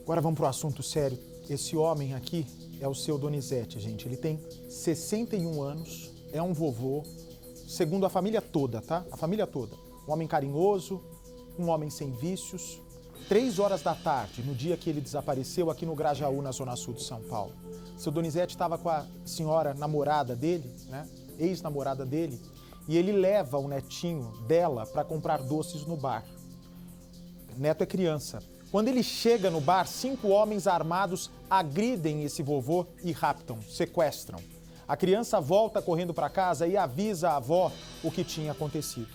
Agora vamos para o assunto sério. Esse homem aqui é o seu Donizete, gente. Ele tem 61 anos, é um vovô, segundo a família toda, tá? A família toda. Um homem carinhoso, um homem sem vícios. 3 horas da tarde, no dia que ele desapareceu aqui no Grajaú, na zona sul de São Paulo. Seu Donizete estava com a senhora namorada dele, né? Ex-namorada dele, e ele leva o netinho dela para comprar doces no bar. Neto é criança. Quando ele chega no bar, 5 homens armados agridem esse vovô e raptam, sequestram. A criança volta correndo para casa e avisa a avó o que tinha acontecido.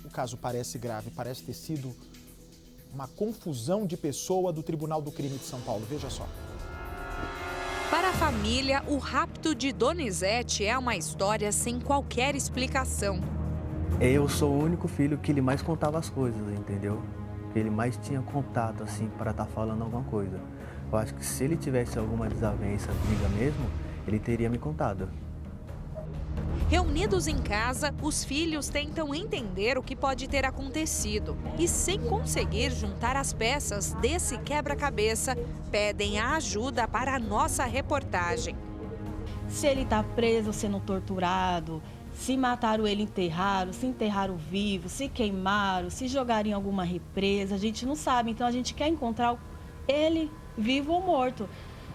O caso parece grave, parece ter sido uma confusão de pessoa do Tribunal do Crime de São Paulo. Veja só. Para a família, o rapto de Donizete é uma história sem qualquer explicação. Eu sou o único filho que ele mais contava as coisas, entendeu? Que ele mais tinha contato, assim, para estar falando alguma coisa. Eu acho que se ele tivesse alguma desavença, briga mesmo, ele teria me contado. Reunidos em casa, os filhos tentam entender o que pode ter acontecido e, sem conseguir juntar as peças desse quebra-cabeça, pedem a ajuda para a nossa reportagem. Se ele está preso, sendo torturado, se mataram ele, enterraram, se enterraram vivo, se queimaram, se jogaram em alguma represa, a gente não sabe. Então a gente quer encontrar ele vivo ou morto,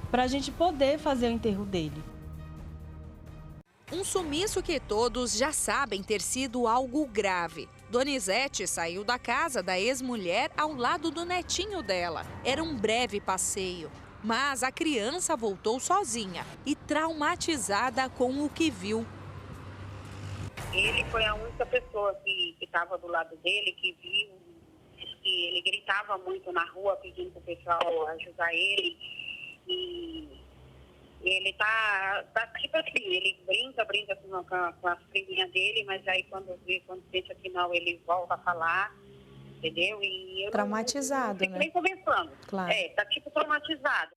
para a gente poder fazer o enterro dele. Um sumiço que todos já sabem ter sido algo grave. Donizete saiu da casa da ex-mulher ao lado do netinho dela. Era um breve passeio, mas a criança voltou sozinha e traumatizada com o que viu. Ele foi a única pessoa que estava do lado dele, que viu, que ele gritava muito na rua pedindo para o pessoal ajudar ele. E ele tá tipo assim, ele brinca com as priminhas dele, mas aí quando pensa que não, ele volta a falar, entendeu? E eu traumatizado, não fico nem conversando. Claro. Tá tipo traumatizado.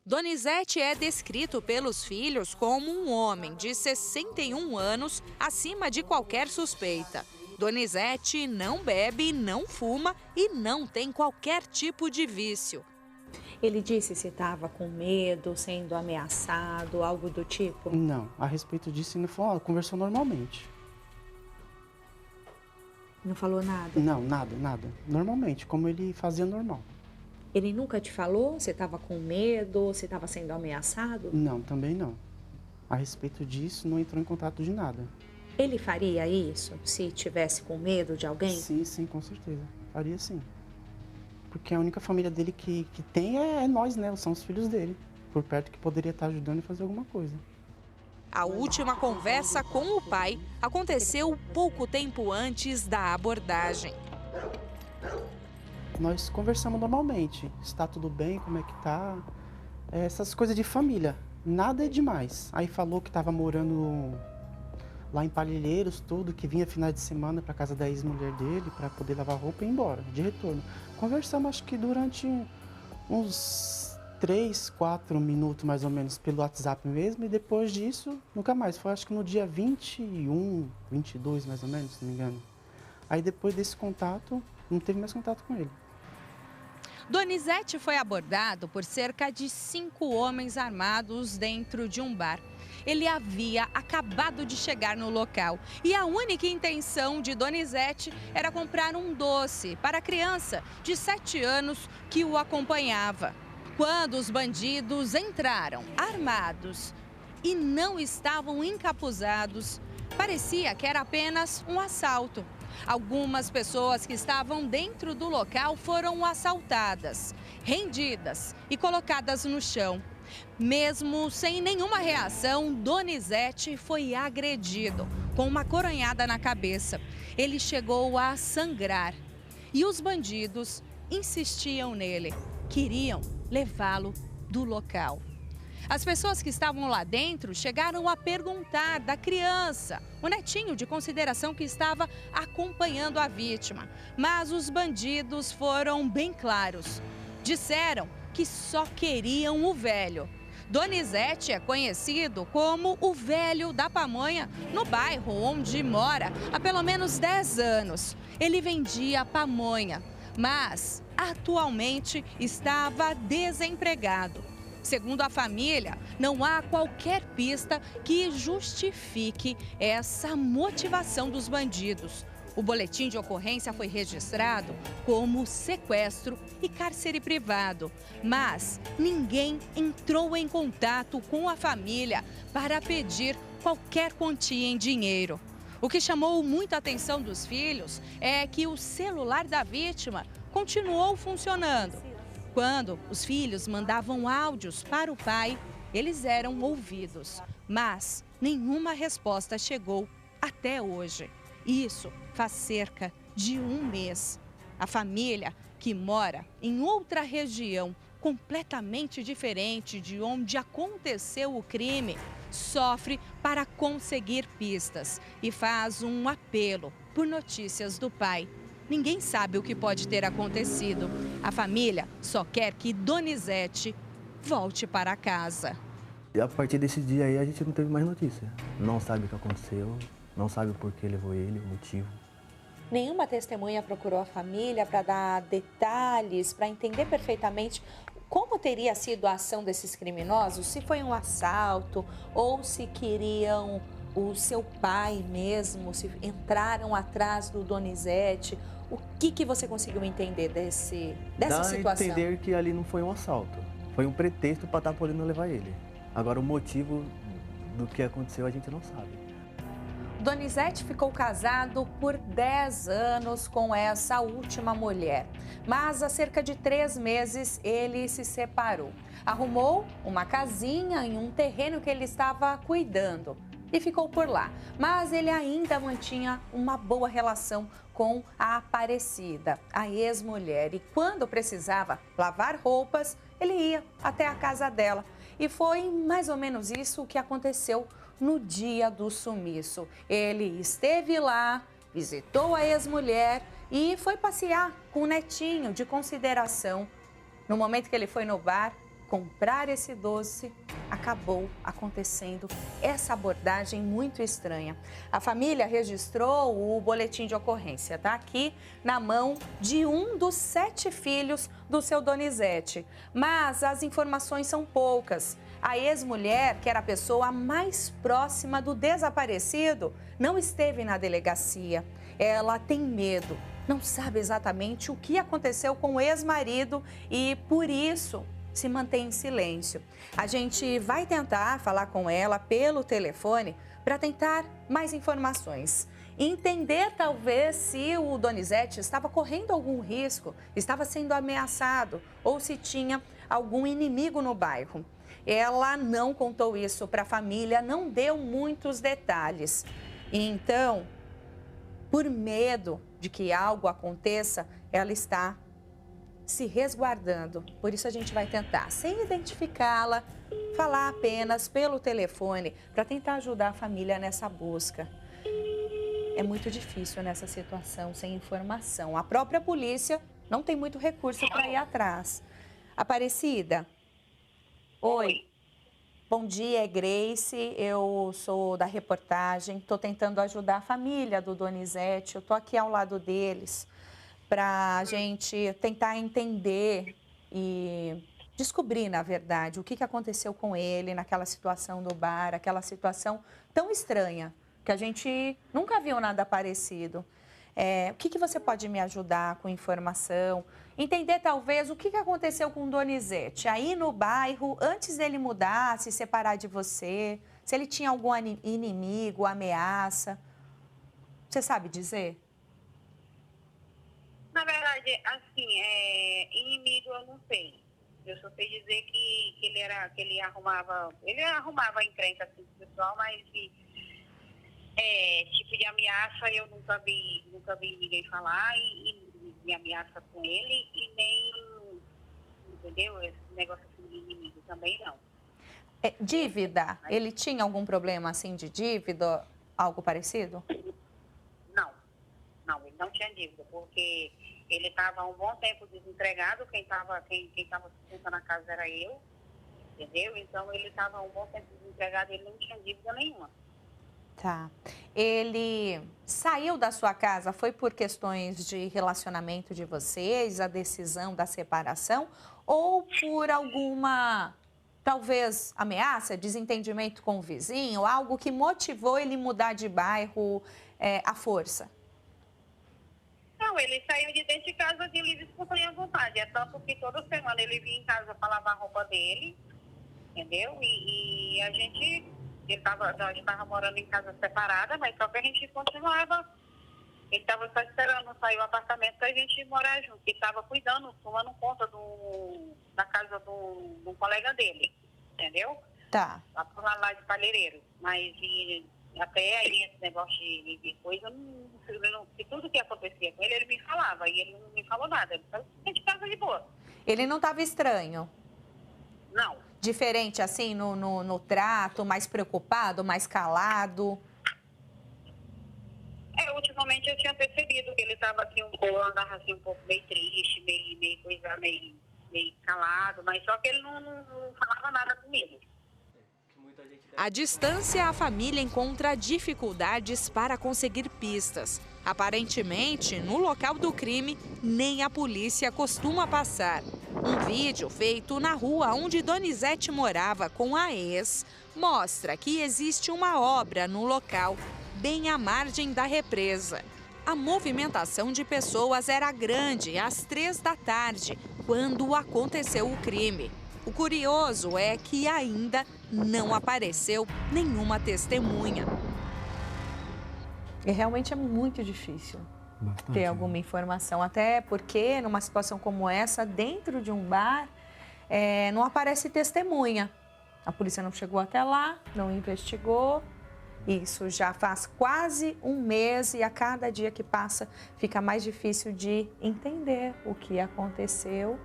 Donizete é descrito pelos filhos como um homem de 61 anos, acima de qualquer suspeita. Donizete não bebe, não fuma e não tem qualquer tipo de vício. Ele disse se estava com medo, sendo ameaçado, algo do tipo? Não, a respeito disso ele falou, conversou normalmente. Não falou nada? Não, nada. Normalmente, como ele fazia normal. Ele nunca te falou se estava com medo, se estava sendo ameaçado? Não, também não. A respeito disso, não entrou em contato de nada. Ele faria isso se tivesse com medo de alguém? Sim, com certeza. Faria sim. Porque a única família dele que tem é nós, né? São os filhos dele. Por perto que poderia estar ajudando e fazer alguma coisa. A última conversa com o pai aconteceu pouco tempo antes da abordagem. Nós conversamos normalmente. Está tudo bem? Como é que tá? Essas coisas de família. Nada é demais. Aí falou que estava morando lá em Palheiros, tudo, que vinha finais de semana para casa da ex-mulher dele para poder lavar roupa e ir embora, de retorno. Conversamos acho que durante uns 3, 4 minutos mais ou menos pelo WhatsApp mesmo, e depois disso nunca mais. Foi acho que no dia 21, 22 mais ou menos, se não me engano. Aí depois desse contato, não teve mais contato com ele. Donizete foi abordado por cerca de 5 homens armados dentro de um bar. Ele havia acabado de chegar no local e a única intenção de Donizete era comprar um doce para a criança de 7 anos que o acompanhava. Quando os bandidos entraram armados e não estavam encapuzados, parecia que era apenas um assalto. Algumas pessoas que estavam dentro do local foram assaltadas, rendidas e colocadas no chão. Mesmo sem nenhuma reação, Donizete foi agredido com uma coronhada na cabeça. Ele chegou a sangrar e os bandidos insistiam nele, queriam levá-lo do local. As pessoas que estavam lá dentro chegaram a perguntar da criança, o netinho de consideração que estava acompanhando a vítima. Mas os bandidos foram bem claros. Disseram que só queriam o velho. Donizete é conhecido como o velho da pamonha no bairro onde mora há pelo menos 10 anos. Ele vendia pamonha, mas atualmente estava desempregado. Segundo a família, não há qualquer pista que justifique essa motivação dos bandidos. O boletim de ocorrência foi registrado como sequestro e cárcere privado, mas ninguém entrou em contato com a família para pedir qualquer quantia em dinheiro. O que chamou muita atenção dos filhos é que o celular da vítima continuou funcionando. Quando os filhos mandavam áudios para o pai, eles eram ouvidos, mas nenhuma resposta chegou até hoje. Isso faz cerca de um mês. A família, que mora em outra região completamente diferente de onde aconteceu o crime, sofre para conseguir pistas e faz um apelo por notícias do pai. Ninguém sabe o que pode ter acontecido. A família só quer que Donizete volte para casa. E a partir desse dia aí a gente não teve mais notícia. Não sabe o que aconteceu, não sabe por que levou ele, o motivo. Nenhuma testemunha procurou a família para dar detalhes, para entender perfeitamente como teria sido a ação desses criminosos, se foi um assalto ou se queriam o seu pai mesmo, se entraram atrás do Donizete. O que você conseguiu entender dessa situação? Dá a entender que ali não foi um assalto, foi um pretexto para estar podendo levar ele. Agora o motivo do que aconteceu a gente não sabe. Donizete ficou casado por 10 anos com essa última mulher, mas há cerca de 3 meses ele se separou. Arrumou uma casinha em um terreno que ele estava cuidando e ficou por lá. Mas ele ainda mantinha uma boa relação com a Aparecida, a ex-mulher. E quando precisava lavar roupas, ele ia até a casa dela. E foi mais ou menos isso que aconteceu no dia do sumiço. Ele esteve lá, visitou a ex-mulher e foi passear com o netinho de consideração. No momento que ele foi no bar comprar esse doce, acabou acontecendo essa abordagem muito estranha. A família registrou o boletim de ocorrência, tá aqui na mão de um dos 7 filhos do seu Donizete. Mas as informações são poucas. A ex-mulher, que era a pessoa mais próxima do desaparecido, não esteve na delegacia. Ela tem medo, não sabe exatamente o que aconteceu com o ex-marido e, por isso, se mantém em silêncio. A gente vai tentar falar com ela pelo telefone para tentar mais informações. Entender talvez se o Donizete estava correndo algum risco, estava sendo ameaçado ou se tinha algum inimigo no bairro. Ela não contou isso para a família, não deu muitos detalhes. Então, por medo de que algo aconteça, ela está se resguardando. Por isso a gente vai tentar, sem identificá-la, falar apenas pelo telefone para tentar ajudar a família nessa busca. É muito difícil nessa situação, sem informação. A própria polícia não tem muito recurso para ir atrás. Aparecida? Oi. Bom dia, é Grace. Eu sou da reportagem. Estou tentando ajudar a família do Donizete. Eu estou aqui ao lado deles para a gente tentar entender e descobrir, na verdade, o que aconteceu com ele naquela situação do bar, aquela situação tão estranha, que a gente nunca viu nada parecido. O que você pode me ajudar com informação? Entender, talvez, o que aconteceu com o Donizete aí no bairro, antes dele mudar, se separar de você, se ele tinha algum inimigo, ameaça. Você sabe dizer? Na verdade, assim, inimigo eu não sei. Eu só sei dizer que ele arrumava encrenca assim, com o pessoal, mas tipo de ameaça eu nunca vi ninguém falar e ameaça com ele e nem, entendeu? Esse negócio assim de inimigo também não. Dívida? Ele tinha algum problema assim de dívida, algo parecido? Não, ele não tinha dívida, porque ele estava há um bom tempo desempregado, quem estava sustentando a casa era eu, entendeu? Então ele estava há um bom tempo desempregado e ele não tinha dívida nenhuma. Tá. Ele saiu da sua casa, foi por questões de relacionamento de vocês, a decisão da separação, ou por alguma, talvez, ameaça, desentendimento com o vizinho, algo que motivou ele mudar de bairro à força? Não, ele saiu de dentro de casa de livre espontânea vontade. É tanto que toda semana ele vinha em casa para lavar a roupa dele, entendeu? E a gente estava morando em casa separada, mas só que a gente continuava. Ele estava só esperando sair o apartamento para a gente morar junto. Ele estava cuidando, tomando conta da casa do colega dele, entendeu? Tá. Lá de Palheireiro. Mas até aí esse negócio de coisa, se tudo que acontecia com ele, ele me falava. E ele não me falou nada. Ele estava de casa de boa. Ele não estava estranho? Não. Diferente assim no trato, mais preocupado, mais calado? Ultimamente eu tinha percebido que ele estava assim andava assim um pouco meio triste, meio calado, mas só que ele não falava nada comigo. À distância, a família encontra dificuldades para conseguir pistas. Aparentemente, no local do crime, nem a polícia costuma passar. Um vídeo feito na rua onde Donizete morava com a ex mostra que existe uma obra no local, bem à margem da represa. A movimentação de pessoas era grande às 3 da tarde, quando aconteceu o crime. O curioso é que ainda não apareceu nenhuma testemunha. E realmente é muito difícil ter alguma informação, até porque numa situação como essa, dentro de um bar, não aparece testemunha. A polícia não chegou até lá, não investigou. Isso já faz quase um mês e a cada dia que passa fica mais difícil de entender o que aconteceu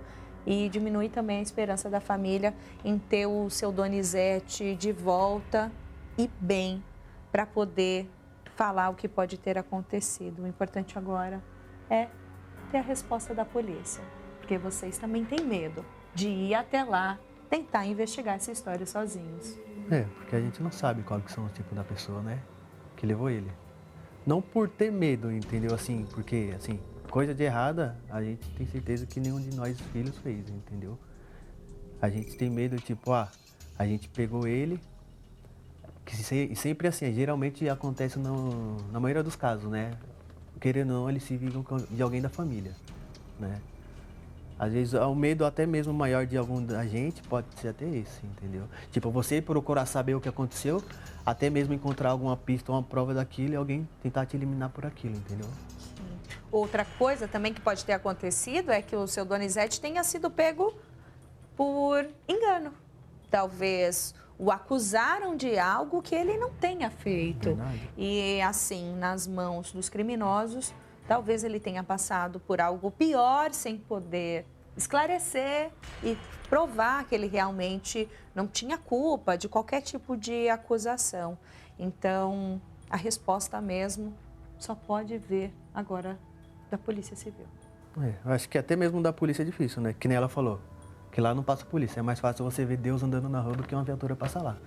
e diminui também a esperança da família em ter o seu Donizete de volta e bem para poder falar o que pode ter acontecido. O importante agora é ter a resposta da polícia, porque vocês também têm medo de ir até lá tentar investigar essa história sozinhos. Porque a gente não sabe qual que são os tipos da pessoa, né, que levou ele. Não por ter medo, entendeu? Assim, porque, assim, coisa de errada, a gente tem certeza que nenhum de nós filhos fez, entendeu? A gente tem medo, tipo, a gente pegou ele, que sempre assim, geralmente acontece na maioria dos casos, né? Querendo ou não, eles se vingam de alguém da família, né? Às vezes o medo até mesmo maior de algum da gente pode ser até esse, entendeu? Tipo, você procurar saber o que aconteceu, até mesmo encontrar alguma pista ou uma prova daquilo e alguém tentar te eliminar por aquilo, entendeu? Outra coisa também que pode ter acontecido é que o seu Donizete tenha sido pego por engano. Talvez o acusaram de algo que ele não tenha feito. Verdade. E assim, nas mãos dos criminosos, talvez ele tenha passado por algo pior sem poder esclarecer e provar que ele realmente não tinha culpa de qualquer tipo de acusação. Então, a resposta mesmo só pode vir agora da Polícia Civil. Eu acho que até mesmo da polícia é difícil, né? Que nem ela falou, que lá não passa polícia. É mais fácil você ver Deus andando na rua do que uma viatura passar lá.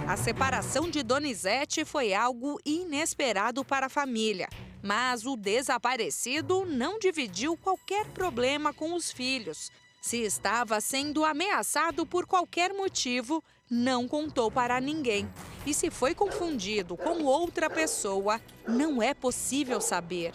A separação de Donizete foi algo inesperado para a família. Mas o desaparecido não dividiu qualquer problema com os filhos. Se estava sendo ameaçado por qualquer motivo, não contou para ninguém. E se foi confundido com outra pessoa, não é possível saber.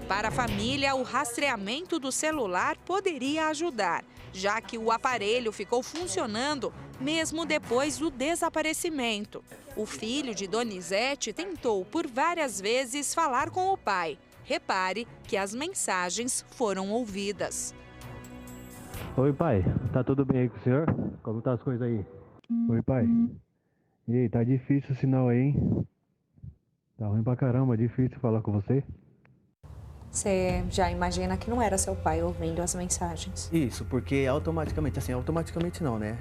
Para a família, o rastreamento do celular poderia ajudar, já que o aparelho ficou funcionando mesmo depois do desaparecimento. O filho de Donizete tentou por várias vezes falar com o pai. Repare que as mensagens foram ouvidas. Oi, pai. Tá tudo bem aí com o senhor? Como tá as coisas aí? Oi, pai. E aí, tá difícil o sinal aí, hein? Tá ruim pra caramba, difícil falar com você. Você já imagina que não era seu pai ouvindo as mensagens? Isso, porque automaticamente não, né?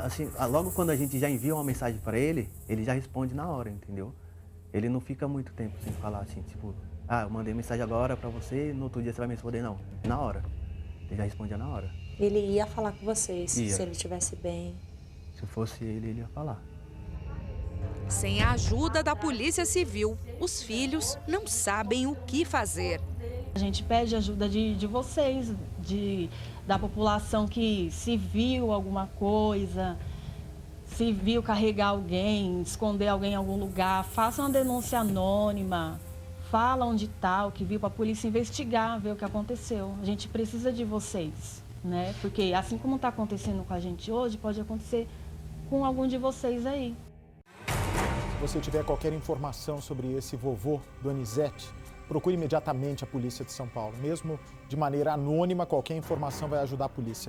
Assim, logo quando a gente já envia uma mensagem para ele, ele já responde na hora, entendeu? Ele não fica muito tempo sem falar assim, tipo, eu mandei mensagem agora para você, no outro dia você vai me responder, não. Na hora. Ele já respondia na hora. Ele ia falar com vocês, Ia. se ele estivesse bem. Se fosse ele ia falar. Sem a ajuda da Polícia Civil, os filhos não sabem o que fazer. A gente pede ajuda de vocês, da população que se viu alguma coisa, se viu carregar alguém, esconder alguém em algum lugar, faça uma denúncia anônima, fala onde está, o que viu, para a polícia investigar, ver o que aconteceu. A gente precisa de vocês, né? Porque assim como está acontecendo com a gente hoje, pode acontecer com algum de vocês aí. Se você tiver qualquer informação sobre esse vovô, Donizete, procure imediatamente a Polícia de São Paulo. Mesmo de maneira anônima, qualquer informação vai ajudar a polícia.